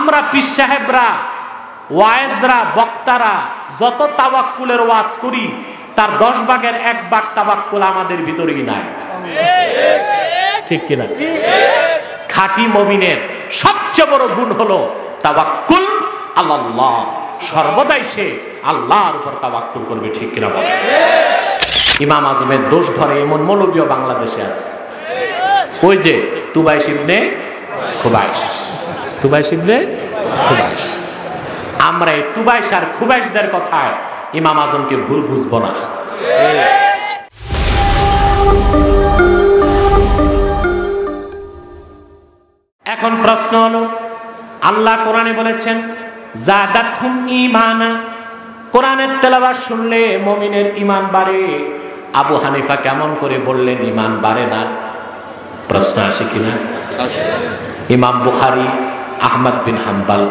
আমরা পীর সাহেবরা, ওয়াইজরা, বক্তারা যত তাওয়াক্কুলের ওয়াজ করি তার 10 ভাগের 1 ভাগ তাওয়াক্কুল আমাদের ভিতরেই নাই। ঠিক কিনা? খাঁটি মুমিনের সবচেয়ে বড় গুণ হলো তাওয়াক্কুল আল্লাহ। সর্বদাই সে আল্লাহর উপর তাওয়াক্কুল করবে। ঠিক কিনা বলে? ইমাম আজমের দোষ ধরে এমন মৌলবীও বাংলাদেশে আছে। ওই যে তুবাইশ ইবনে খুবাইশ, তুবাইশ ইবনে খুবাইশ। আমরা এই তুবাইশ আর খুবাইশদের কথায় ইমাম আজমকে ভুল বুঝবো না। এখন প্রশ্ন হলো, আল্লাহ কোরআনে বলেছেন যাদাতহুম ঈমানা, কোরআনের তেলাওয়াত শুনলে মুমিনের ঈমান বাড়ে। আবু হানিফা কেমন করে বললেন ঈমান বাড়ে না? প্রশ্ন আসে কিনা? ইমাম বুখারী, আহমদ বিন হাম্বল,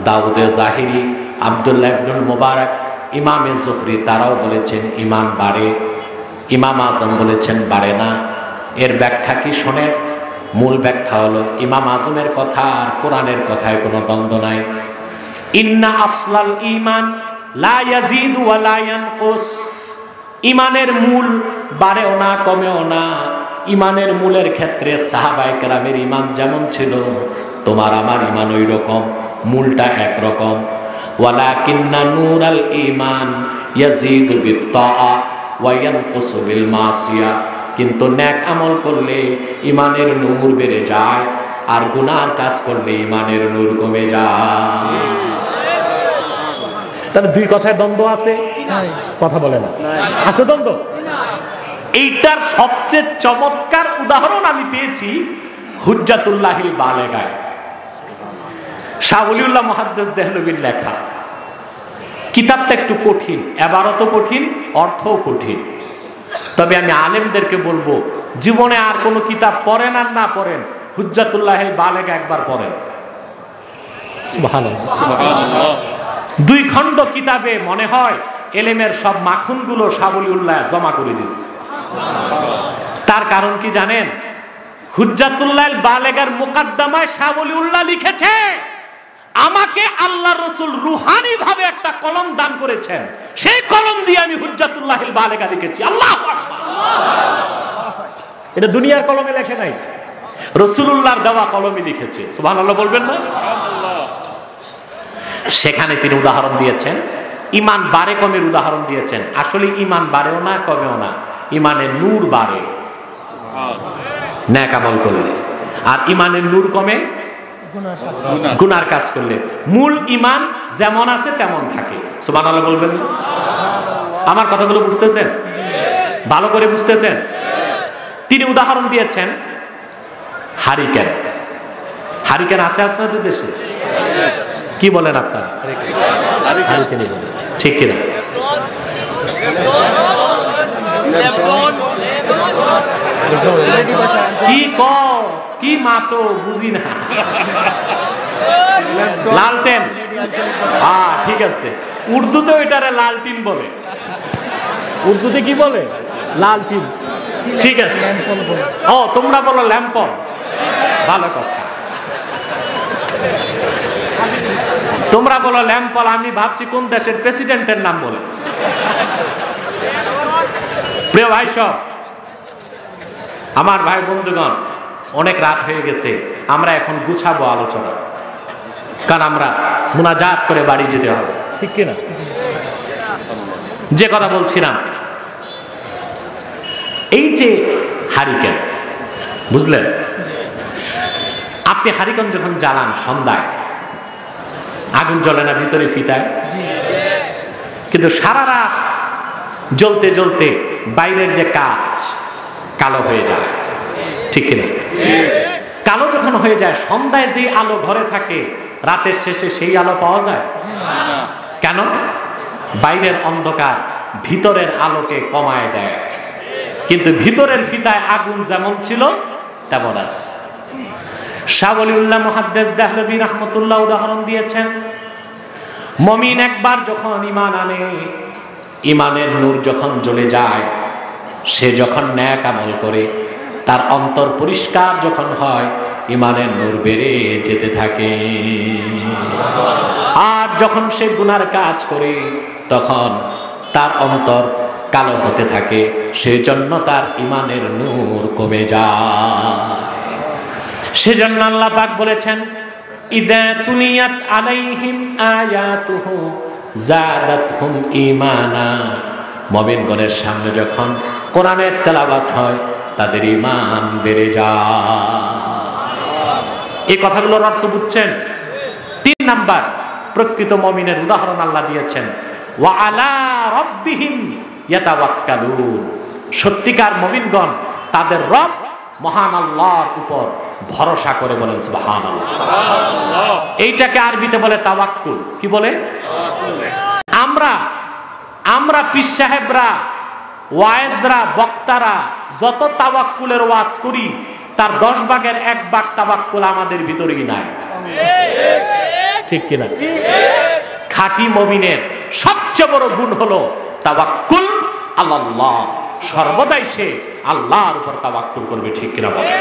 দাউদে জাহিরি, আব্দুল্লাহ ইবনুল মুবারক, ইমামে জুহরি তারাও বলেছেন ঈমান বাড়ে। ইমাম আজম বলেছেন বাড়ে না। এর ব্যাখ্যা কি শোনেন? মূল ব্যাখ্যা হলো ইমাম আজমের কথা আর কোরআনের কথায় কোনো দ্বন্দ্ব নাই। ইন্না আসলাল ঈমান লা ইয়াজিদু ওয়া লা ইয়ানকুস, ঈমানের মূল বাড়েও না কমেও না। ঈমানের মূলের ক্ষেত্রে সাহাবায়ে কেরামের ঈমান যেমন ছিল, তোমার আমার ঈমান ওই রকম, মূলটা একরকম। ওয়ালাকিন্না নূরাল ঈমান ইয়াজিদু বিত্তাআ ওয়া ইয়ানকুসু বিল মাসিয়া, কিন্তু নেক আমল করলে ঈমানের নূর বেড়ে যায়, আর গুনার কাজ করলে ঈমানের নূর কমে যায়। তাহলে দুই কথায় দ্বন্দ্ব আছে? কথা বলে না, আছে দ্বন্দ্ব? এইটার সবচেয়ে চমৎকার উদাহরণ আমি পেয়েছি হুজ্জাতুল্লাহিল বালেগায়, শাহ ওলিউল্লাহ মুহাদ্দিস দেহলভির লেখা। কিতাবটা একটু কঠিন, এবারও কঠিন, অর্থও কঠিন। তবে আমি আলেমদেরকে বলবো, জীবনে আর কোনো কিতাব পড়েন আর না পড়েন, হুজ্জাতুল্লাহিল বালেগা একবার পড়েন। সুবহানাল্লাহ, সুবহানাল্লাহ। 2 খণ্ড কিতাবে মনে হয় এলেমের সব মাখনগুলো শাহ ওলিউল্লাহ জমা করে দিয়েছে। তার কারণ কি জানেন? হুজ্জাতুল্লাহিল বালেগার মুকাদ্দমায় শাহ ওলিউল্লাহ লিখেছে, আমাকে আল্লাহ রসুল রুহানি ভাবে একটা কলম দান করেছেন, সেই কলম দিয়ে আমি হুজ্জাতুল্লাহিল বালেগা লিখেছি। আল্লাহু আকবার। এটা দুনিয়ার কলমে লেখে নাই, রাসূলুল্লাহর দেওয়া কলমে লিখেছে। সুবহানাল্লাহ বলবেন না? সেখানে তিনি উদাহরণ দিয়েছেন, ঈমান বাড়ে কমের উদাহরণ দিয়েছেন। আসলে ঈমান বাড়েও না কমেও না, ঈমানের নূর বাড়ে নেক আমল করলে, আর ঈমানের নূর কমে গুনার কাজ করলে। মূল ঈমান যেমন আছে তেমন থাকে। সুবহানাল্লাহ বলবেন না? আমার কথাগুলো বুঝতেছেন? ভালো করে বুঝতেছেন? তিনি উদাহরণ দিয়েছেন হারিকেন। হারিকেন আছে আপনাদের দেশে? কি বলেন আপনারা? হারিকেনই বলেন, ঠিক কিনা? কি কি মাতো বুঝি না। লালটেন, হ্যাঁ ঠিক আছে। উর্দুতে ওইটারে লালটিন বলে। উর্দুতে কি বলে? লালটিন, ঠিক আছে। ও তোমরা বলো ল্যাম্পন, ভালো কথা। তোমরা বলো ল্যাম্পল, আমি ভাবছি কোন দেশের প্রেসিডেন্টের নাম বলে। প্রিয় ভাই সব, আমার ভাই বন্ধুগণ, অনেক রাত হয়ে গেছে, আমরা এখন গুছাবো আলোচনা, কারণ আমরা মুনাজাত করে বাড়ি যেতে হবে, ঠিক কিনা? যে কথা বলছিলাম, এই যে হারিকেন, বুঝলেন? আপনি হারিকেন যখন জ্বালান সন্ধ্যায়, আগুন জ্বলে না ভিতরে ফিতায়, কিন্তু সারা রাত জ্বলতে জ্বলতে বাইরের যে কাঁচ কালো হয়ে যায়, ঠিক কিনা? কালো যখন হয়ে যায়, সন্ধ্যায় যে আলো ঘরে থাকে, রাতের শেষে সেই আলো পাওয়া যায়? কেন? বাইরের অন্ধকার ভিতরের আলোকে কমায় দেয়, কিন্তু ভিতরের ফিতায় আগুন যেমন ছিল তেমন আছে। শাহ ওলিউল্লাহ মুহাদ্দিস দেহলভী রাহমাতুল্লাহ উদাহরণ দিয়েছেন, মুমিন একবার যখন ঈমান আনে, ঈমানের নূর যখন জ্বলে যায়, সে যখন নেক আমল করে, তার অন্তর পরিষ্কার যখন হয়, ইমানের নূর বেড়ে যেতে থাকে। আর যখন সে গুনার কাজ করে তখন তার অন্তর কালো হতে থাকে, সেই জন্য তার ইমানের নূর কমে যায়। সেজন্য আল্লাহ পাক বলেছেন, ইযা তুলিয়াত আলাইহিম আয়াতুহু যাদাতহুম ঈমানা। মুমিনগণের সামনে যখন কোরআনের তেলাওয়াত হয় তাদের ঈমান বেড়ে যায়। এই কথাগুলোর অর্থ বুঝছেন? 3 নাম্বার প্রকৃত মুমিনের উদাহরণ আল্লাহ দিয়েছেন, ওয়া আলা রাব্বিহিম ইয়াতাওয়াক্কালুন। সত্যিকার মুমিনগণ তাদের রব মহান আল্লাহর উপর ভরসা করে, বলেন সুবহানাল্লাহ। এইটাকে আরবিতে বলে তাওয়াক্কুল। কি বলে? আমরা পীর সাহেবরা, ওয়াইজরা, বক্তারা যত তাওয়াক্কুলের ওয়াজ করি তার 10 ভাগের 1 ভাগ তাওয়াক্কুল আমাদের ভিতরেই নাই। ঠিক কিনা? খাঁটি মুমিনের সবচেয়ে বড় গুণ হলো তাওয়াক্কুল আল্লাহ। সর্বদাই সে আল্লাহর উপর তাওয়াক্কুল করবে। ঠিক কিনা বলে?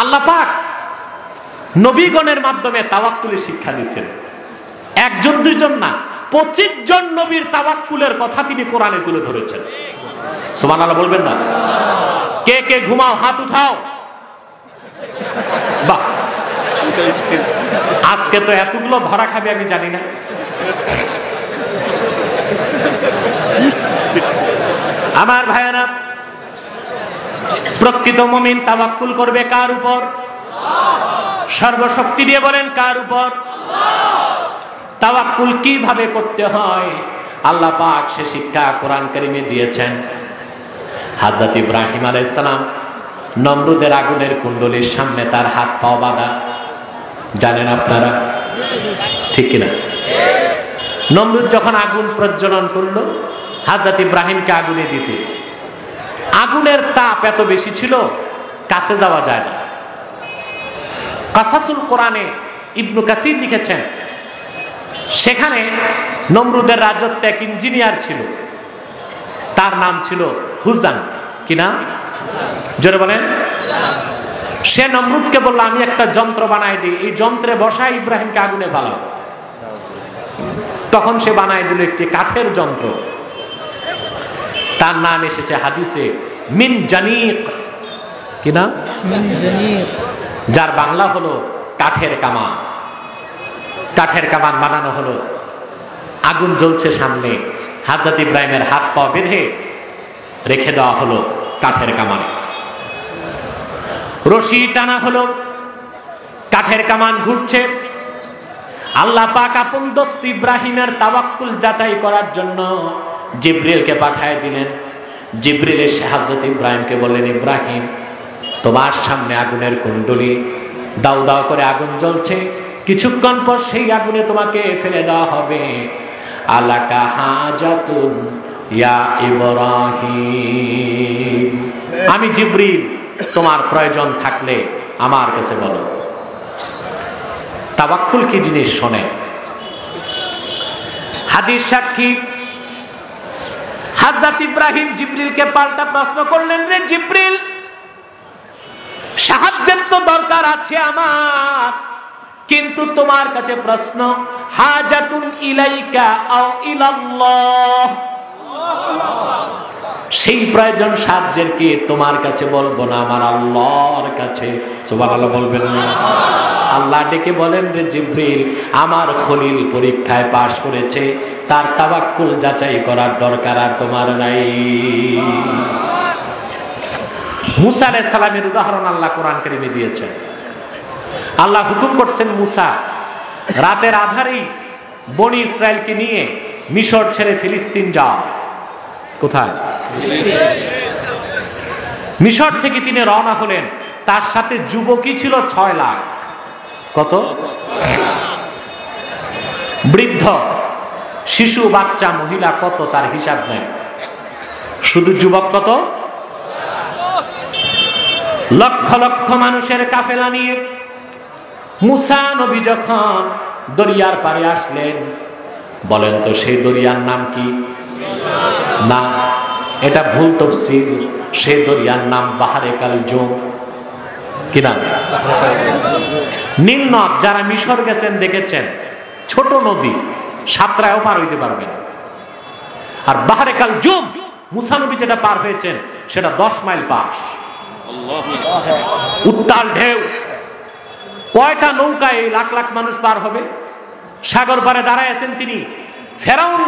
আল্লাহ পাক নবীগণের মাধ্যমে তাওয়াক্কুলের শিক্ষা দিয়েছেন। 1 2 জন না, 25 জন নবীর তাওয়াক্কুলের কথা তিনি কোরআনে তুলে ধরেছেন। সুবহানাল্লাহ বলবেন না? কে কে ঘুমাও হাত উঠাও। বাহ, আজকে তো এতগুলো ধরা খাবে আমি জানি না। আমার ভাইয়েরা, প্রকৃত মুমিন তাওয়াক্কুল করবে কার উপর? সর্বশক্তি দিয়ে বলেন কার উপর? তাওয়াক্কুল কিভাবে করতে হয় আল্লাহ পাক সে শিক্ষা কোরআন কারীমে দিয়েছেন। হযরত ইব্রাহিম আলাইহিস সালাম নমরুদের আগুনের কুণ্ডলীর সামনে তার হাত পা বাঁধা, জানেন আপনারা? ঠিক কিনা? নমরুদ যখন আগুন প্রজ্বলন করলো হযরত ইব্রাহিমকে আগুনে দিতে, আগুনের তাপ এত বেশি ছিল কাছে যাওয়া যায় না। কাসাসুল কোরআনে ইবনু কাসির লিখেছেন, সেখানে নমরুদের রাজত্বে এক ইঞ্জিনিয়ার ছিল, তার নাম ছিল হুজাম। কি নাম? জোরে বলেন। সে নমরুদকে বলল, আমি একটা যন্ত্র বানাই দিই, এই যন্ত্রে বসায় ইব্রাহিমকে আগুনে ফেলাও। তখন সে বানাই দিল একটি কাঠের যন্ত্র, তার নাম এসেছে হাদিসে মিন জানিক। কি নাম? মিন জানিক, যার বাংলা হলো কাঠের কামান। কাঠের কামান বানানো হলো, আগুন জ্বলছে সামনে, হযরত ইব্রাহিমের হাত পা বেঁধে রেখে দেওয়া হলো কাঠের কামানে। রশি টানা হলো, কাঠের কামান ঘুরছে। আল্লাহ পাক আপন দোস্ত ইব্রাহিমের তাওয়াক্কুল যাচাই করার জন্য জিবরিলকে পাঠিয়ে দিলেন। জিবরিল এসে হযরত ইব্রাহিমকে বললেন, ইব্রাহিম, তোমার সামনে আগুনের কুণ্ডলী, দাউ দাউ করে আগুন জ্বলছে, কিছুক্ষণ পর সেই আগুনে তোমাকে ফেলে দেওয়া হবে। আলাকা হাজাতুন ইয়া ইব্রাহিম, আমি জিবরিল, তোমার প্রয়োজন থাকলে আমার কাছে বলো। তাওয়াক্কুল কি জিনিস শোনে। হাদিস সাক্ষী, হযরত ইব্রাহিম জিবরিলকে পাল্টা প্রশ্ন করলেন, রে জিবরিল, সাহায্যের তো দরকার আছে আমার, কিন্তু তোমার কাছে প্রশ্ন, হাজাতুন ইলাইকা আও ইলাল্লাহ, সেই প্রয়োজন সাহায্যের কি তোমার কাছে বলবো না আমার আল্লাহর কাছে? সুবহানাল্লাহ বলবেন না? আল্লাহ ডেকে বলেন, রে জিবরিল, আমার খলিল পরীক্ষায় পাশ করেছে, তার তাওয়াক্কুল যাচাই করার দরকার আর তোমার নাই। মুসা আলাইহিস সালামের উদাহরণ আল্লাহ কোরআন কারীমে দিয়েছেন। আল্লাহ হুকুম করছেন, মুসা রাতের আধারেই বনি ইসরায়েলকে নিয়ে মিশর ছেড়ে ফিলিস্তিন যাও। কোথায়? মিশর থেকে তিনি রওনা হলেন, তার সাথে যুবকই ছিল 6 লাখ। কত? বৃদ্ধ, শিশু, বাচ্চা, মহিলা কত তার হিসাব নেই, শুধু যুবক কত? লক্ষ লক্ষ মানুষের কাফেলা নিয়ে মুসা নবী যখন দরিয়ার পাড়ে আসলেন, বলেন তো সেই দরিয়ার নাম কি? না, এটা ভুল তাফসীর। সেই দরিয়ার নাম বাহরে কালজুম। কি নাম? নীল নদ। যারা মিশর গেছেন দেখেছেন, ছোট নদী, সাতরায়ও পার হইতে পারবেন। আর বাহরে কালজুম, মুসা নবী যেটা পার হয়েছেন সেটা 10 মাইল পাস। উত্তাল ঢেউ, কয়টা নৌকায় লাখ লাখ মানুষ পার হবে? সাগর পারে দাঁড়ায় আছেন তিনি। ফেরাউন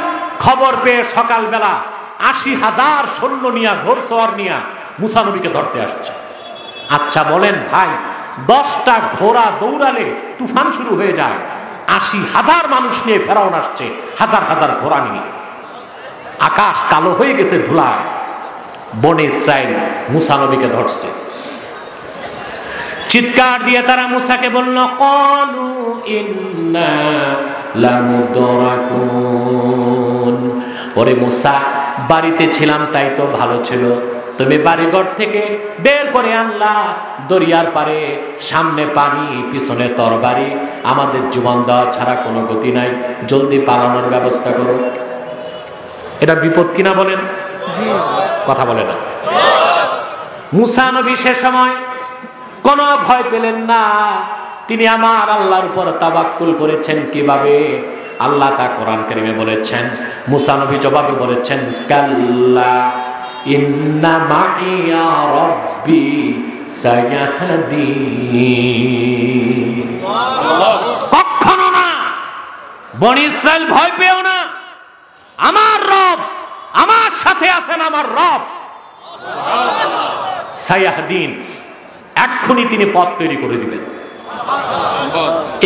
খবর পেয়ে সকালবেলা 80,000 সৈন্য নিয়া, ঘোড়সওয়ার নিয়া মুসা নবীকে ধরতে আসছে। আচ্ছা বলেন ভাই, 10টা ঘোড়া দৌড়ালে তুফান শুরু হয়ে যায়, 80,000 মানুষ নিয়ে ফেরাউন আসছে, হাজার হাজার ঘোড়া নিয়ে। আকাশ কালো হয়ে গেছে ধুলায়। বনে ইসরাইল মুসা নবীকে ধরছে। চিৎকার দিয়ে তারা মুসাকে বলল, ক্বালু ইন্না লামুদরাকুন। ওরে মুসা, বাড়িতে ছিলাম তাই তো ভালো ছিল, তুমি বাড়িঘর থেকে বের করে আনলা, দরিয়ার পারে, সামনে পানি, পিছনে তরবারি, আমাদের জীবন দেওয়া ছাড়া কোনো গতি নাই, জলদি পালানোর ব্যবস্থা করো। এটা বিপদ কিনা বলেন? কথা বলে না। মুসা নবী সে সময় কোনো ভয় পেলেন না। তিনি আমার আল্লাহর উপর তাওয়াক্কুল করেছেন। কিভাবে? আল্লাহ তা কোরআন কারীমে বলেছেন। মুসা নবী জবাবে বলেছেন, কাল্লা ইন্না মাইয়া রাব্বি সায়াহদিন। কখনো না, বনি ইসরাইল ভয় পেও না, আমার রব আমার সাথে আছেন। আমার রব সায়াহদিন, এক্ষুনি তিনি পথ তৈরি করে দিবেন।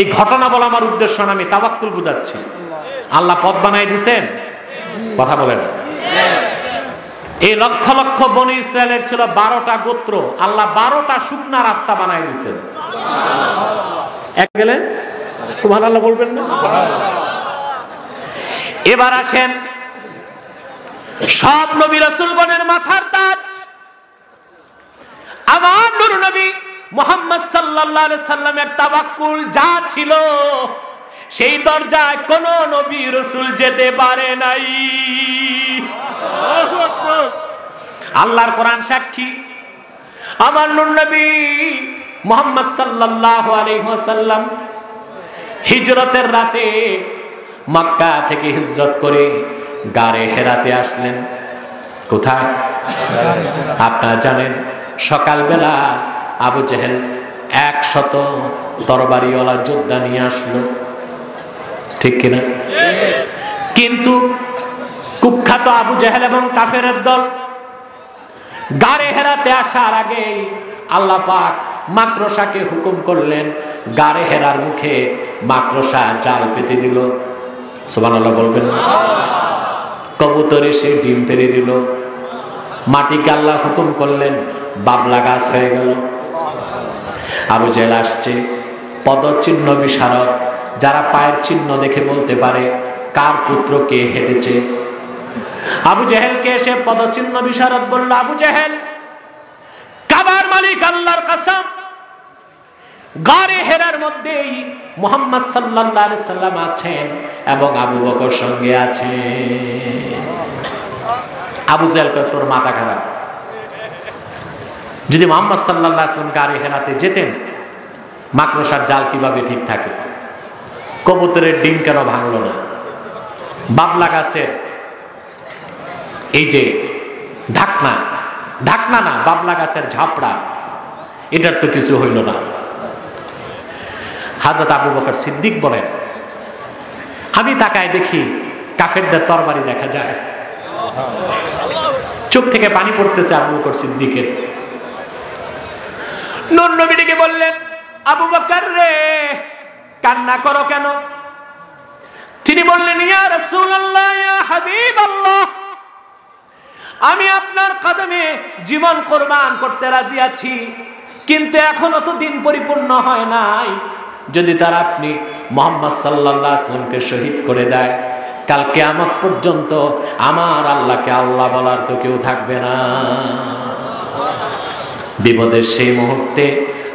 এই ঘটনা বলা আমার উদ্দেশ্য না, আমি তাওয়াক্কুল বুঝাচ্ছি। আল্লাহ পথ বানাই দিছেন। কথা বলে না। এই লক্ষ লক্ষ বনি ইসরায়েলের ছিল 12টা গোত্র, আল্লাহ 12টা শুকনা রাস্তা বানাই দিছেন। এক গেলেন সুবহানাল্লাহ বলবেন না? এবার আসেন, সব নবী রাসূলগণের মাথার তাজ আমার নূর নবী মুহাম্মদ সাল্লাল্লাহু আলাইহি সাল্লামের তাওয়াক্কুল যা ছিল, সেই দরজায় কোন নবী রাসূল যেতে পারে নাই। আল্লাহর কোরআন সাক্ষী। আমার নূর নবী মুহাম্মদ সাল্লাল্লাহু আলাইহি ওয়াসাল্লাম হিজরতের রাতে মক্কা থেকে হিজরত করে গারে হেরাতে আসলেন। কোথায়? আপনারা জানেন, সকালবেলা আবু জেহেল 100 তরবারিওয়ালা যোদ্ধা নিয়ে আসলো, ঠিক কিনা? কিন্তু কুখ্যাত আবু জেহেল এবং কাফেরের দল গারে হেরাতে আসার আগে আল্লাহ পাক মাকড়সাকে হুকুম করলেন, গারে হেরার মুখে মাকড়সা জাল পেতে দিল। সুবহানাল্লাহ বলবেন না? কবুতর এসে ডিম পেড়ে দিল। মাটিকে আল্লাহ হুকুম করলেন, বাবলা গাছ হয়ে গেল। আবু জেহেল আসছে, পদচিহ্ন বিশারদ, যারা পায়ের চিহ্ন দেখে বলতে পারে কার পুত্র কে হেঁটেছে। আবু জেহেলকে এসে পদচিহ্ন বিশারদ বলল, আবু জেহেল, কাবার মালিক আল্লাহর কসম, গারে হেরার মধ্যেই মুহাম্মদ সাল্লাল্লাহু আলাইহি সাল্লাম আছেন এবং আবু বকর সঙ্গে আছেন। আবু জেহেল কয়, তোর মাথা খারাপ। যদি মুহাম্মদ সাল্লাল্লাহু আলাইহি সাল্লাম গারে হেরাতে যেতেন, মাকড়সার জাল কিভাবে ঠিক থাকে? কবুতরের ডিম কেন ভাঙলো না? বাবলা গাছের এই যে ঢাকনা, ঢাকনা না, বাবলা গাছের ঝাপড়া, এটার তো কিছু হইল না। হযরত আবু বকর সিদ্দিক বলেন, আমি তাকায় দেখি কাফেরদের তরবারি দেখা যায়। চোখ থেকে পানি পড়তেছে আবু বকর সিদ্দিকের। নূর নবীকে বললেন, আবু বকর রে, কান্না করো কেন? তিনি বললেন, ইয়া রাসূলুল্লাহ, ইয়া হাবিবাল্লাহ, আমি আপনার কদমে জীবন কুরবান করতে রাজি আছি, কিন্তু এখনো তো দিন পরিপূর্ণ হয় নাই। যদি তারা আপনি মুহাম্মদ সাল্লাল্লাহু আলাইহি ওয়াসাল্লামকে শহীদ করে দেয়, কাল কিয়ামত পর্যন্ত আমার আল্লাহকে আল্লাহ বলার তো কেউ থাকবে না। বিপদের সেই মুহূর্তে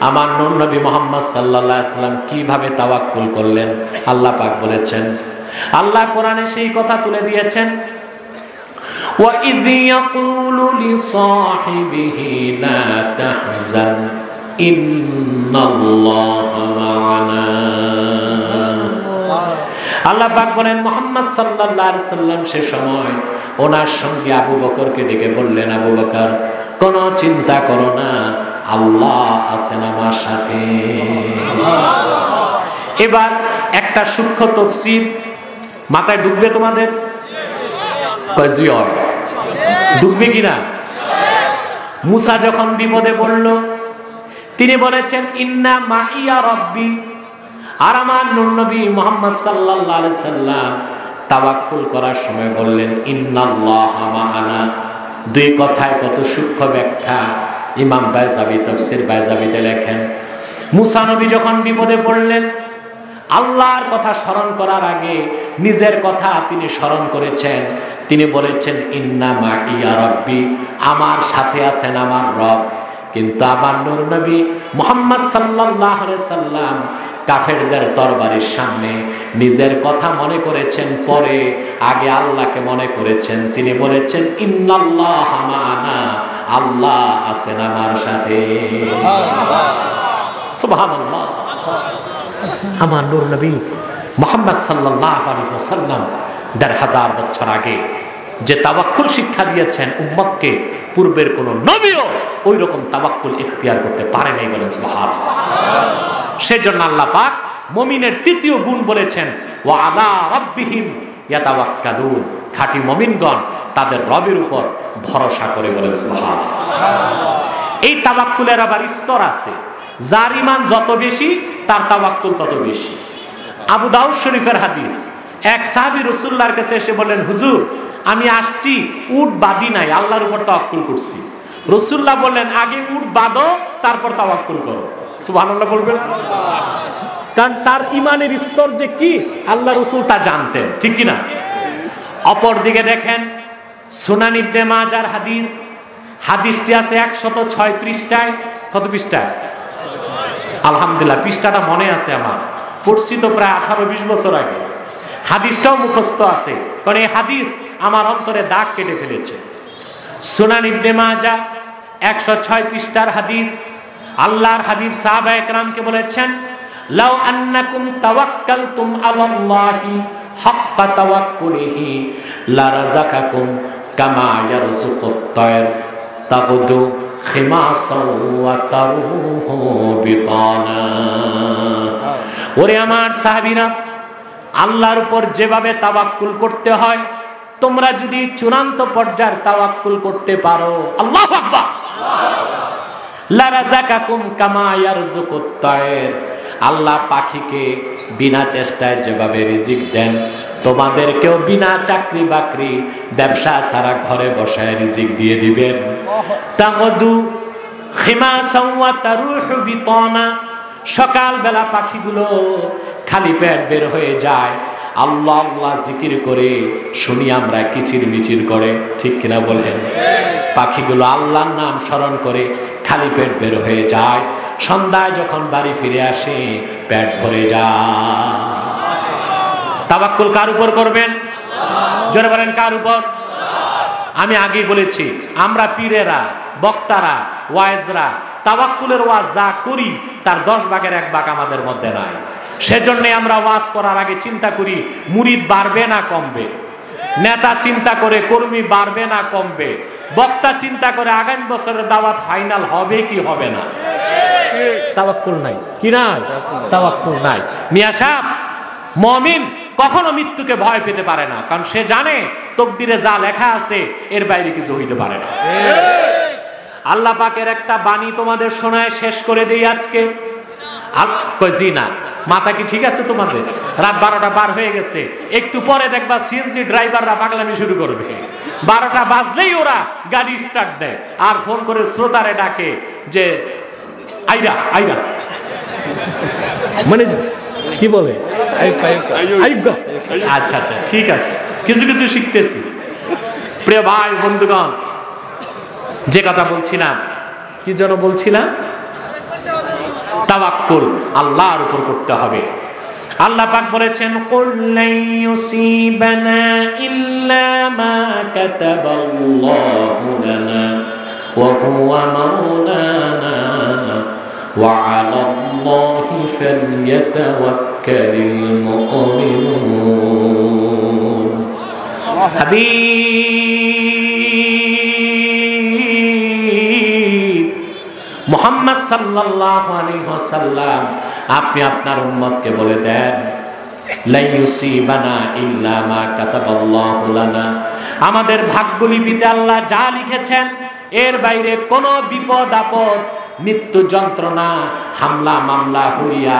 আমার নূর নবী মুহাম্মদ সাল্লাল্লাহু আলাইহি ওয়াসাল্লাম কিভাবে তাওয়াক্কুল করলেন আল্লাহ পাক বলেছেন। আল্লাহ কোরআনে সেই কথা তুলে দিয়েছেন, وَإِذْ يَقُولُ لِصَاحِبِهِ لَا تَحْزَنْ ইন্নাল্লাহা মা'ানা। আল্লাহ পাক বলেন মুহাম্মদ সাল্লাল্লাহু আলাইহি সাল্লাম সে সময় ওনার সঙ্গে আবু বকরকে ডেকে বললেন, আবু বকর কোনো চিন্তা করো না, আল্লাহ আছেন আমার সাথে। এবার একটা সূক্ষ্ম তাফসীর মাথায় ঢুকবে তোমাদের? ঢুকবে কিনা? মুসা যখন বিপদে পড়ল তিনি বলেছেন ইন্না মাইয়া রাব্বি, আর আমার নূর নবী মুহাম্মদ সাল্লাল্লাহু আলাইহি সাল্লাম তাওয়াক্কুল করার সময় বললেন ইন্নাল্লাহা মা'ানা। দুই কথায় কত সূক্ষ্ম ব্যাখ্যা ইমাম বাইজাবি তাফসীর বাইজাবিতে লেখেন। মুসা নবী যখন বিপদে পড়লেন আল্লাহর কথা স্মরণ করার আগে নিজের কথা তিনি স্মরণ করেছেন। তিনি বলেছেন ইন্না মাইয়া রাব্বি, আমার সাথে আছেন আমার রব। কিন্তু আমার নূর নবী মুহাম্মদ সাল্লাল্লাহু আলাইহি সাল্লাম কাফেরদের তরবারির সামনে নিজের কথা মনে করেছেন, পরে আগে আল্লাহকে মনে করেছেন। তিনি বলেছেন ইন্নাল্লাহা মা'ানা, আল্লাহ আছেন আমার সাথে। সুবহানাল্লাহ। আমার নূর নবী মুহাম্মদ সাল্লাল্লাহু আলাইহি ওয়াসাল্লাম ১৫০০ বছর আগে যে তাওয়াক্কুল শিক্ষা দিয়েছেন উম্মতকে, পূর্বের কোন নবীও ওই রকম তাওয়াক্কুল ইখতিয়ার করতে পারে নাই, বলেন সুবহানাল্লাহ। সেজন্য আল্লাহ পাক মুমিনের তৃতীয় গুণ বলেছেন ওয়া আলা রাব্বিহিম ইয়াতাওয়াক্কালুন, খাঁটি মুমিনগণ তাদের রবের উপর ভরসা করে, বলেন সুবহানাল্লাহ। এই তাওয়াক্কুলের আবার স্তর আছে, যার ঈমান যত বেশি তার তাওয়াক্কুল তত বেশি। আবু দাউদ শরীফের হাদিস, এক সাহাবী রাসূলুল্লাহর কাছে এসে বললেন, হুজুর আমি আসছি উট বাঁধি নাই, আল্লাহর উপর তাওয়াক্কুল করছি। রাসূলুল্লাহ বললেন আগে উট বাঁধো তারপর তাওয়াক্কুল করো। সুবহানাল্লাহ বলবেন, কারণ তার ঈমানের স্তর যে কি আল্লাহ রাসূল তা জানতেন, ঠিক কি না? অপর দিকে দেখেন সুনান ইবনে মাজার হাদিস, হাদিসটি আছে ১৩৬টায়। কত পৃষ্ঠায়? আলহামদুলিল্লাহ পৃষ্ঠাটা মনে আছে আমার, পড়ছি তো প্রায় 18-20 বছর আগে। হাদিসটাও মুখস্থ আছে, কারণ এই হাদিস আমার অন্তরে দাগ কেটে ফেলেছে। সুনান ইবনে মাজাহ ১০৬ পৃষ্ঠার হাদিস। আল্লাহর হাবিব সাহাবায়ে কেরামকে বলেছেন লাউ আন্নাকুম তাওয়াক্কালতুম আলাল্লাহি হাক্কা তাওয়াক্কুলিহি লারাযাকাকুম কামা ইয়ারযুকুত তায়র তাগদু খিমাসাও ওয়া তারুহু বিতানা। ওরে আমার সাহাবীরা, আল্লাহর উপর যেভাবে তাওয়াক্কুল করতে হয় তোমরা যদি চূড়ান্ত পর্যায়ের তাওয়াক্কুল করতে পারো, আল্লাহু আকবার, লারাযাকাকুম কামা ইয়ারযুকুত তায়র, আল্লাহ পাখিকে বিনা চেষ্টায় যেভাবে রিজিক দেন তোমাদেরকেও বিনা চাকরি বাকরি ব্যবসা ছাড়া ঘরে বসায় রিজিক দিয়ে দিবেন। তাগদু খিমাসাও ওয়া তারুহু বিতানা, সকালবেলা পাখিগুলো খালি পেট বের হয়ে যায়, আল্লাহ আল্লাহ জিকির করে, শুনি আমরা কিচির মিচির করে, ঠিক কিনা বলেন? পাখিগুলো আল্লাহর নাম স্মরণ করে খালি পেট বের হয়ে যায়, সন্ধ্যায় যখন বাড়ি ফিরে আসে পেট ভরে যায়। তাওয়াক্কুল কার উপর করবেন? জোরে বলেন কার উপর? আমি আগেই বলেছি আমরা পীরেরা, বক্তারা, ওয়াইজরা তাওয়াক্কুলের ওয়াজ যা করি তার 10 ভাগের 1 ভাগ আমাদের মধ্যে নাই। সেজন্য আমরা ওয়াজ করার আগে চিন্তা করি মুরিদ বাড়বে না কমবে, নেতা চিন্তা করে কর্মী বাড়বে না কমবে, বক্তা চিন্তা করে আগামী বছরের দাওয়াত ফাইনাল হবে কি হবে না। তাওয়াক্কুল নাই, কি নাই? তাওয়াক্কুল নাই। মিয়া সাহেব, মুমিন কখনো মৃত্যুকে ভয় পেতে পারে না, কারণ সে জানে তকদিরে যা লেখা আছে এর বাইরে কিছু হইতে পারে না। আল্লাহ পাকের একটা বাণী তোমাদের শোনায় শেষ করে দেই আজকে। জি না, মাথা কি ঠিক আছে তোমাদের? রাত 12টা পার হয়ে গেছে, একটু পরে দেখবা সিএনজি ড্রাইভাররা পাগলামি শুরু করবে। 12টা বাজলেই ওরা গাড়ি স্টার্ট দেয় আর ফোন করে শ্রোতারে ডাকে যে আইরা আইরা, মানে কি বলে, আচ্ছা আচ্ছা ঠিক আছে, কিছু কিছু শিখতেছি। প্রিয় ভাই বন্ধুগণ, যে কথা বলছিলাম, কি যেন বলছিলাম, তাওয়াক্কুল আল্লাহর উপর করতে হবে। আল্লাহ পাক বলেছেন কুল লা ইউসিবানা ইল্লা মা কাতাবাল্লাহু লানা ওয়া হুয়া মাওলানা وعلى الله فليتوكل المؤمنون হাবিব মুহাম্মদ সাল্লাল্লাহু আলাইহি ওয়াসাল্লাম আপনি আপনার উম্মতকে বলে দেন লা ইউসিবানা ইল্লা মা কাতাবাল্লাহু লানা আমাদের ভাগ্যলিপিতে আল্লাহ যা লিখেছেন এর বাইরে কোনো বিপদ আপদ মৃত্যু যন্ত্রণা হামলা মামলা হুলিয়া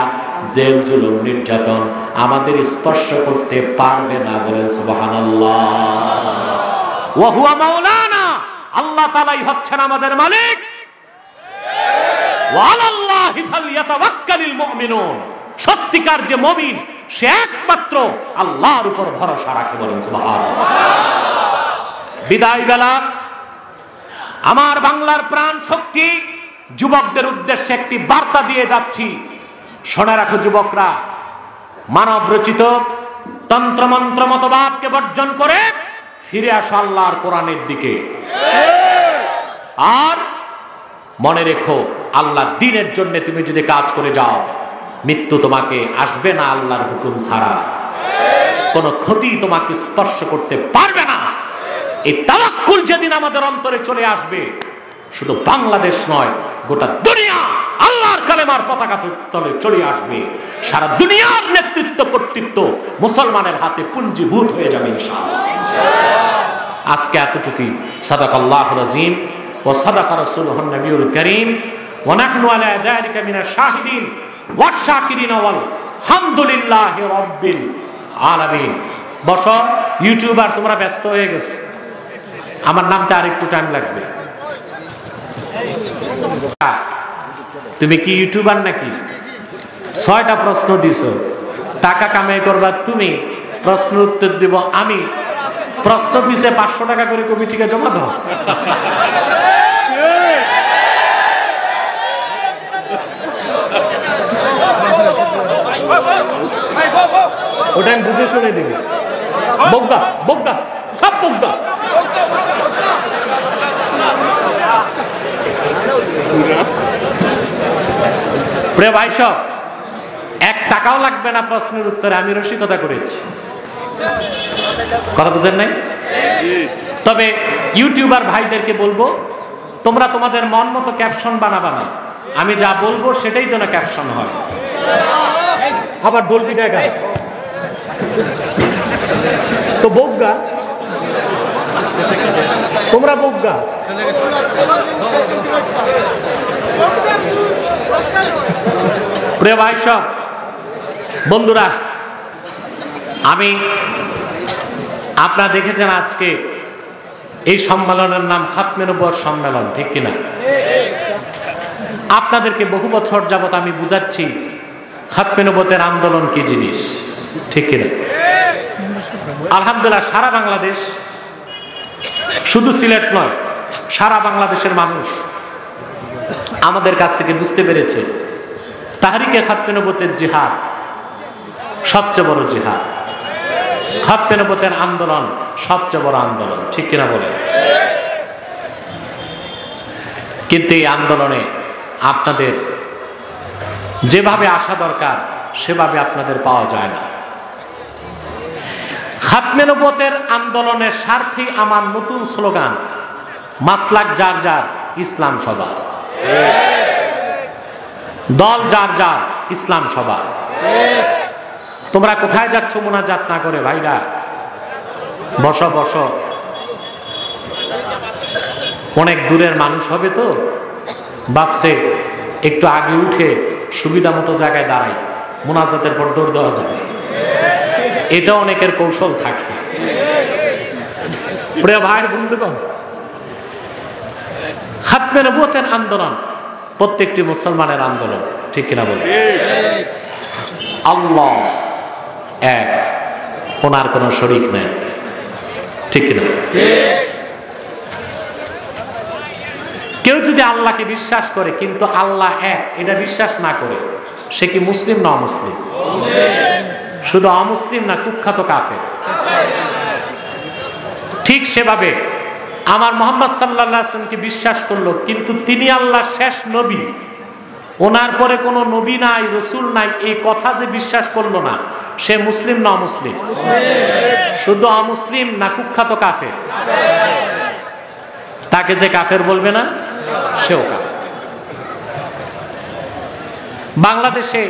জেল জুলুম নির্যাতন আমাদের স্পর্শ করতে পারবে না বলেন সুবহানাল্লাহ ওয়া হুয়া মাওলানা আল্লাহ তাআলাই হচ্ছেন আমাদের মালিক ওয়া আলাল্লাহি ফালইয়াতাওয়াক্কালিল মুমিনুন সত্যিকার যে মুমিন সে একমাত্র আল্লাহর উপর ভরসা রাখে বলেন সুবহানাল্লাহ বিদায় বেলা আমার বাংলার প্রাণ শক্তি যুবকদের উদ্দেশ্যে একটি বার্তা দিয়ে যাচ্ছি শুনে রাখো যুবকরা মানব রচিত তন্ত্রমন্ত্র মতবাদকে বর্জন করে ফিরে আসো আল্লাহর কোরআনের দিকে আর মনে রেখো আল্লাহর দ্বীনের জন্য তুমি যদি কাজ করে যাও মৃত্যু তোমাকে আসবে না আল্লাহর হুকুম ছাড়া কোনো ক্ষতি তোমাকে স্পর্শ করতে পারবে না এই তাওয়াক্কুল যেদিন আমাদের অন্তরে চলে আসবে শুধু বাংলাদেশ নয় গোটা দুনিয়া আল্লাহর কালেমার পতাকা তলে চলে আসবে সারা দুনিয়ার নেতৃত্ব কর্তৃত্ব মুসলমানের হাতে পুঞ্জীভূত হয়ে যাবে ইনশাআল্লাহ আজকে এতটুকুই সাদাকাল্লাহুল আযীম ওয়া সাদাকা রাসূলুহুন নবিয়ুল কারীম ওয়া নাহনু আলা যালিকা মিনাশ শাহিদিন ওয়াশ শাকিরিন ওয়াল হামদুলিল্লাহি রাব্বিল আলামিন বসো ইউটিউবার তোমরা ব্যস্ত হয়ে গেছো আমার নামটা আরেকটু টাইম লাগবে তুমি কি ইউটিউবার নাকি 6টা প্রশ্ন দিছো টাকা কামাই করবা তুমি প্রশ্ন উত্তর দিব আমি প্রশ্ন পিছে 500 টাকা করে কমিটিকে জমা দাও ওটা আমি বুঝে শুনে দিবি বগদা বগদা সব বগদা প্রিয় ভাই সব 1 টাকাও লাগবে না প্রশ্নের উত্তরে আমি রসিকতা করেছি কথা বুঝেন নাই তবে ইউটিউবার ভাইদেরকে বলবো তোমরা তোমাদের মন মতো ক্যাপশন বানাবা না আমি যা বলবো সেটাই যেন ক্যাপশন হয় আবার বলবি না গায় তো বগা তোমরা বগা প্রিয় ভাই সব বন্ধুরা আমি আপনারা দেখেছেন আজকে এই সম্মেলনের নাম খাতমে নবুয়ত সম্মেলন ঠিক কিনা আপনাদেরকে বহু বছর যাবত আমি বুঝাচ্ছি খাতমে নবুয়তের আন্দোলন কি জিনিস ঠিক কিনা আলহামদুলিল্লাহ সারা বাংলাদেশ শুধু সিলেট নয় সারা বাংলাদেশের মানুষ আমাদের কাছ থেকে বুঝতে পেরেছে তাহরিকে খাতমে নবুয়তের জিহাদ সবচেয়ে বড় জিহাদ খাতমে নবুয়তের আন্দোলন সবচেয়ে বড় আন্দোলন ঠিক কিনা বলে কিন্তু এই আন্দোলনে আপনাদের যেভাবে আসা দরকার সেভাবে আপনাদের পাওয়া যায় না খাতমে নবুয়তের আন্দোলনের স্বার্থে আমার নতুন স্লোগান মাসলাক যার যার ইসলাম সবার দল যার যার ইসলাম সবার তোমরা কোথায় যাচ্ছ মুনাজাত না করে ভাইরা বসো বসো অনেক দূরের মানুষ হবে তো ভাবছে একটু আগে উঠে সুবিধা মতো জায়গায় দাঁড়াই মুনাজাতের পর দৌড় দেওয়া যাবে এটা অনেকের কৌশল থাকে প্রিয় ভাইয়ের বন্ধুগণ খাতমে নবুয়তের আন্দোলন প্রত্যেকটি মুসলমানের আন্দোলন ঠিক কিনা বলে আল্লাহ এক ওনার কোনো শরীক নেই ঠিক কিনা কেউ যদি আল্লাহকে বিশ্বাস করে কিন্তু আল্লাহ এক এটা বিশ্বাস না করে সে কি মুসলিম না অমুসলিম শুধু অমুসলিম না কুখ্যাত কাফের ঠিক সেভাবে আমার মুহাম্মদ সাল্লাল্লাহু আলাইহি ওয়াসাল্লামকে বিশ্বাস করলো কিন্তু তিনি আল্লাহর শেষ নবী ওনার পরে কোনো নবী নাই, রসুল নাই, এই কথা যে বিশ্বাস করলো না, সে মুসলিম না অমুসলিম? শুধু অমুসলিম না কুখ্যাত কাফের? তাকে যে কাফের বলবে না, সেও কাফের। বাংলাদেশে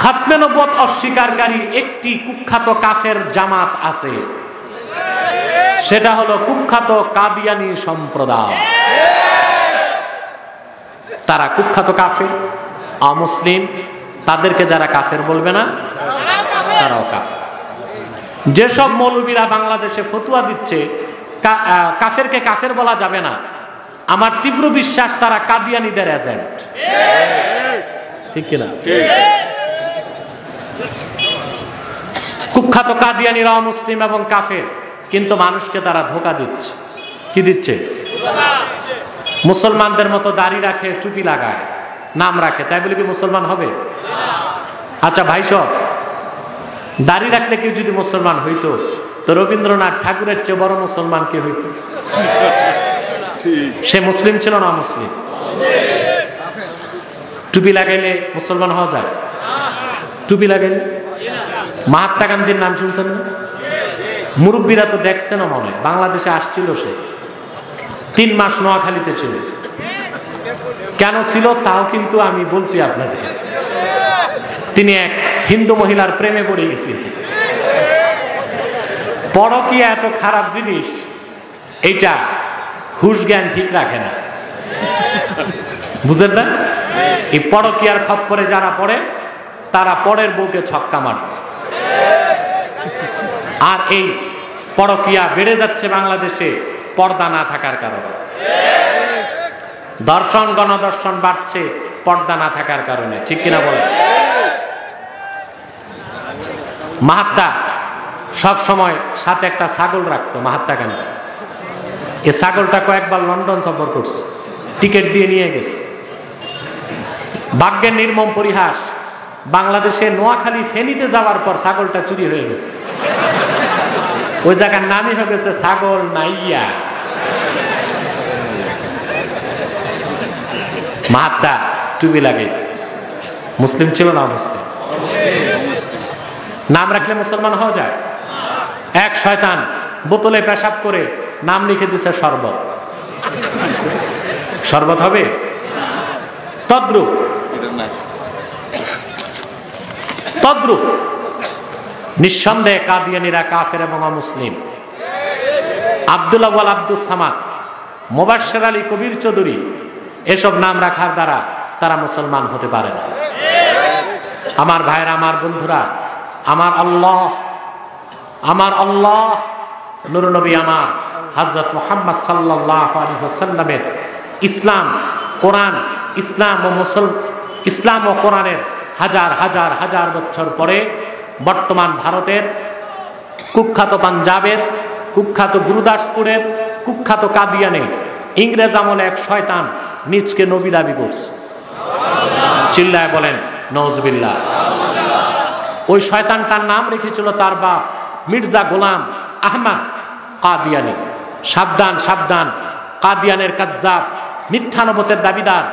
খাতমে নবুয়ত অস্বীকারী একটি কুখ্যাত কাফের জামাত আছে, সেটা হলো কুখ্যাত কাদিয়ানী সম্প্রদায়। তারা কুখ্যাত কাফের, অমুসলিম। তাদেরকে যারা কাফের বলবে না, তারাও কাফের। যেসব মৌলবীরা বাংলাদেশে ফতুয়া দিচ্ছে কাফেরকে কাফের বলা যাবে না, আমার তীব্র বিশ্বাস তারা কাদিয়ানীদের এজেন্ট। ঠিক কিনা? কুখ্যাত কাদিয়ানীরা অমুসলিম এবং কাফের, কিন্তু মানুষকে তারা ধোঁকা দিচ্ছে। কি দিচ্ছে? মুসলমানদের মতো দাড়ি রাখে, টুপি লাগায়, নাম রাখে, তাই বলে কি মুসলমান হবে? আচ্ছা ভাই সব, দাড়ি রাখলে কেউ যদি মুসলমান হইতো, তো রবীন্দ্রনাথ ঠাকুরের চেয়ে বড় মুসলমান কে হইতো? সে মুসলিম ছিল না মুসলিম? টুপি লাগাইলে মুসলমান হওয়া যায়? টুপি লাগাইলে? মহাত্মা গান্ধীর নাম শুনছেন না? মুরব্বীরা তো দেখছেন মনে, বাংলাদেশে আসছিল সে, 3 মাস নোয়াখালীতে ছিল। কেন ছিল তাও কিন্তু আমি বলছি আপনাদের। তিনি এক হিন্দু মহিলার প্রেমে পড়ে গেছিলেন। পরকীয়া এত খারাপ জিনিস, এইটা হুশ জ্ঞান ঠিক রাখে না, বুঝেন না? এই পরকীয়ার খপ্পরে যারা পড়ে, তারা পরের বউকে ছক্কা মারে। আর এই পরকীয়া বেড়ে যাচ্ছে বাংলাদেশে পর্দা না থাকার কারণে। দর্শন গণদর্শন বাড়ছে পর্দা না থাকার কারণে, ঠিক কিনা বলে? মহাত্মা সব সময় সাথে একটা ছাগল রাখতো, মহাত্মা গান্ধী। এই ছাগলটা কয়েকবার লন্ডন সফর করছে, টিকিট দিয়ে নিয়ে গেছে। ভাগ্যের নির্মম পরিহাস, বাংলাদেশে নোয়াখালী ফেনীতে যাওয়ার পর ছাগলটা চুরি হয়ে গেছে। ওই জায়গার নামই হয়ে গেছে ছাগল নাইয়া। মহাত্মা টুপি লাগাইত, মুসলিম ছিল না মুসলিম? নাম রাখলে মুসলমান হওয়া যায়? এক শয়তান বোতলে পেশাব করে নাম লিখে দিছে শরবত। শরবত হবে? তদ্রুপ তদ্রুপ নিঃসন্দেহে কাদিয়ানীরা কাফের এবং অমুসলিম। আব্দুল আউয়াল আব্দুস সামাদ, মোবাশ্বের আলী কবির চৌধুরী, এসব নাম রাখার দ্বারা তারা মুসলমান হতে পারে না। আমার ভাইরা, আমার বন্ধুরা, আমার আল্লাহ নূর নবী আমার হযরত মুহাম্মদ সাল্লাল্লাহু আলাইহি ওয়াসাল্লামের ইসলাম, কোরআন, ইসলাম ও কোরআনের হাজার হাজার হাজার বছর পরে বর্তমান ভারতের কুখ্যাত পাঞ্জাবের, কুখ্যাত গুরুদাসপুরের, কুখ্যাত কাদিয়ানে ইংরেজ আমলে এক শয়তান নিজকে নবী দাবি করছে। চিল্লায় বলেন নাউজুবিল্লাহ। ওই শয়তানটার নাম রেখেছিল তার বাপ মির্জা গোলাম আহমদ কাদিয়ানী। সাবধান সাবধান, কাদিয়ানের কাজ্জাব, মিথ্যা নবুয়তের দাবিদার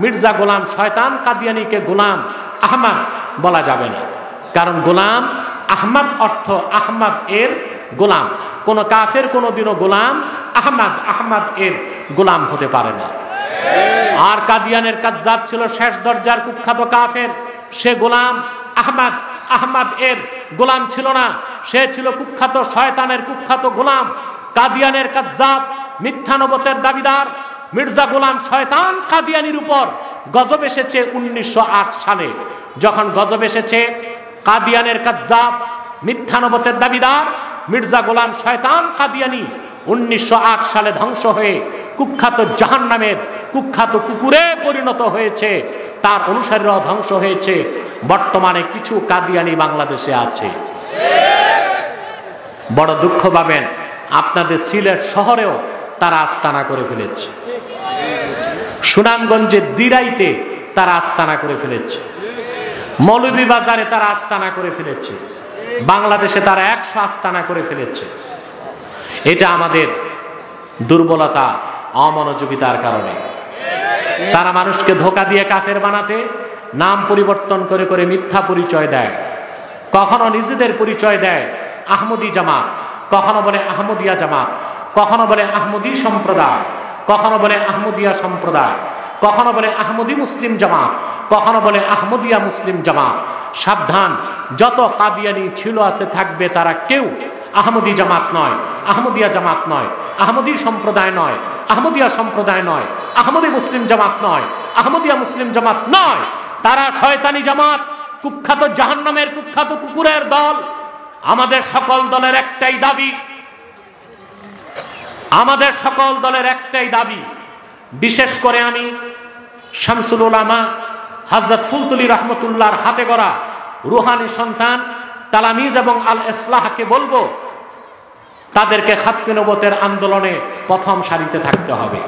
মির্জা গোলাম শয়তান কাদিয়ানীকে গোলাম আহমদ বলা যাবে না। কারণ গোলাম আহমদ অর্থ আহমদ এর গোলাম। কোন কাফের কোনদিনও গোলাম আহমদ এর গোলাম হতে পারে না। আর কাদিয়ানের কাজ্জাব ছিল শেষ দরজার কুখ্যাত কাফের। সে গোলাম আহমদ এর গোলাম ছিল না, সে ছিল কুখ্যাত শয়তানের কুখ্যাত গোলাম। কাদিয়ানের কাজ্জাব, মিথ্যা নবুয়তের দাবিদার মির্জা গোলাম শয়তান কাদিয়ানির উপর গজব এসেছে 1908 সালে। যখন গজব এসেছে, কাদিয়ানের কাজ্জাব, মিথ্যা নবুয়তের দাবিদার মির্জা গোলাম শয়তান কাদিয়ানি 1908 সালে ধ্বংস হয়ে কুখ্যাত জাহান্নামের কুখ্যাত কুকুরে পরিণত হয়েছে। তার অনুসারীরাও ধ্বংস হয়েছে। বর্তমানে কিছু কাদিয়ানি বাংলাদেশে আছে। বড় দুঃখ পাবেন, আপনাদের সিলেট শহরেও তারা আস্তানা করে ফেলেছে। সুনামগঞ্জের দিরাইতে তারা আস্তানা করে ফেলেছে। মৌলভীবাজারে তারা আস্তানা করে ফেলেছে। বাংলাদেশে তারা 100 আস্তানা করে ফেলেছে। এটা আমাদের দুর্বলতা, অমনোযোগিতার কারণে। তারা মানুষকে ধোঁকা দিয়ে কাফের বানাতে নাম পরিবর্তন করে করে মিথ্যা পরিচয় দেয়। কখনো নিজেদের পরিচয় দেয় আহমদী জামাত, কখনো বলে আহমদিয়া জামাত, কখনো বলে আহমদী সম্প্রদায়, কখনো বলে আহমদিয়া সম্প্রদায়, কখনো বলে আহমদী মুসলিম জামাত, কখনো বলে আহমদিয়া মুসলিম জামাত। সাবধান, যত কাদিয়ানি ছিল আছে থাকবে, তারা কেউ আহমদী জামাত নয়, আহমদিয়া জামাত নয়, আহমদী সম্প্রদায় নয়, আহমদিয়া সম্প্রদায় নয়, আহমদী মুসলিম জামাত নয়, আহমদিয়া মুসলিম জামাত নয়। তারা শয়তানি জামাত, কুখ্যাত জাহান্নামের কুখ্যাত কুকুরের দল। আমাদের সকল দলের একটাই দাবি, আমাদের সকল দলের একটাই দাবি, বিশেষ করে আমি শামসুল উলামা হযরত ফুলতুলি রহমতুল্লাহর হাতে গড়া রুহানি সন্তান তালামিজ এবং আল ইসলাহকে বলবো, তাদেরকে খাতমে নবুয়তের আন্দোলনে প্রথম সারিতে থাকতে হবে।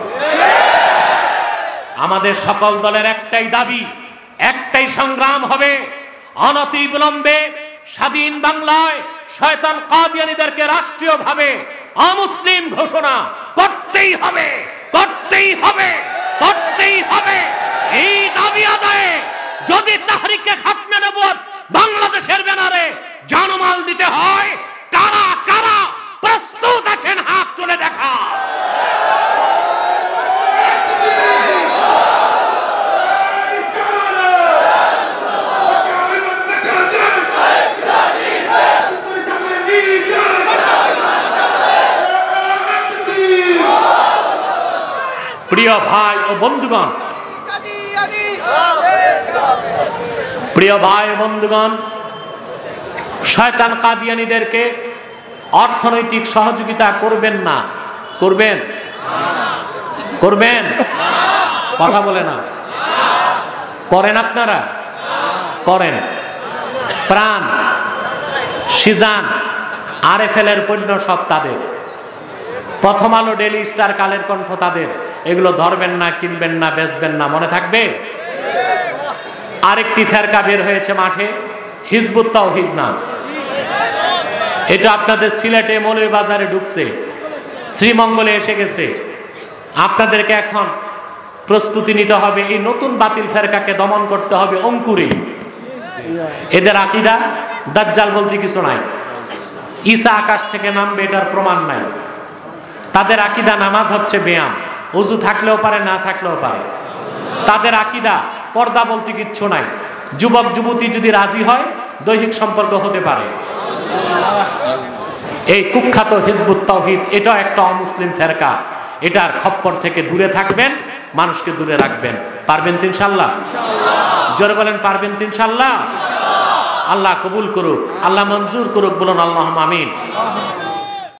আমাদের সকল দলের একটাই দাবি, একটাই সংগ্রাম হবে, অনতিবিলম্বে স্বাধীন বাংলায় শয়তান কাদিয়ানীদেরকে রাষ্ট্রীয়ভাবে অমুসলিম ঘোষণা করতেই হবে, করতেই হবে, করতেই হবে। এই দাবি আদায়ে যদি তাহরিকে খাতমে নবুয়ত বাংলাদেশের ব্যানারে জানমাল দিতে হয়, কারা কারা প্রস্তুত আছেন হাত তুলে দেখা। প্রিয় ভাই ও বন্ধুগণ, প্রিয় ভাই ও বন্ধুগণ, শয়তান কাদিয়ানীদেরকে অর্থনৈতিক সহযোগিতা করবেন না। করবেন? করবেন? কথা বলে না। করেন আপনারা? করেন। প্রাণ, সিজান, RFL এর পণ্য সব তাদের, প্রথম আলো, ডেইলি স্টার, কালের কণ্ঠ তাদের। এগুলো ধরবেন না, কিনবেন না, বেচবেন না, মনে থাকবে। আরেকটি ফেরকা বের হয়েছে মাঠে, হিজবুত তাওহীদ নাম। এটা আপনাদের সিলেটে মৌলভীবাজারে ঢুকছে, শ্রীমঙ্গলে এসে গেছে। আপনাদেরকে এখন প্রস্তুতি নিতে হবে, এই নতুন বাতিল ফেরকাকে দমন করতে হবে অঙ্কুরে। এদের আকীদা দাজ্জাল বলতে কিছু নাই, ঈসা আকাশ থেকে নামবে এটার প্রমাণ নাই। তাদের আকীদা নামাজ হচ্ছে ব্যায়াম, ওযু থাকলেও পারে, না থাকলেও পারে। তাদের আকীদা পর্দা বলতে কিচ্ছু নাই, যুবক যুবতী যদি রাজি হয় দৈহিক সম্পর্ক হতে পারে। এই কুখ্যাত হিজবুত তাওহীদ এটা একটা অমুসলিম ফেরকা, এটার খপ্পর থেকে দূরে থাকবেন, মানুষকে দূরে রাখবেন। পারবেন তো ইনশাআল্লাহ? জোরে বলেন, পারবেন তো ইনশাআল্লাহ? আল্লাহ কবুল করুক, আল্লাহ মঞ্জুর করুক, বলুন আল্লাহুম্মা আমিন।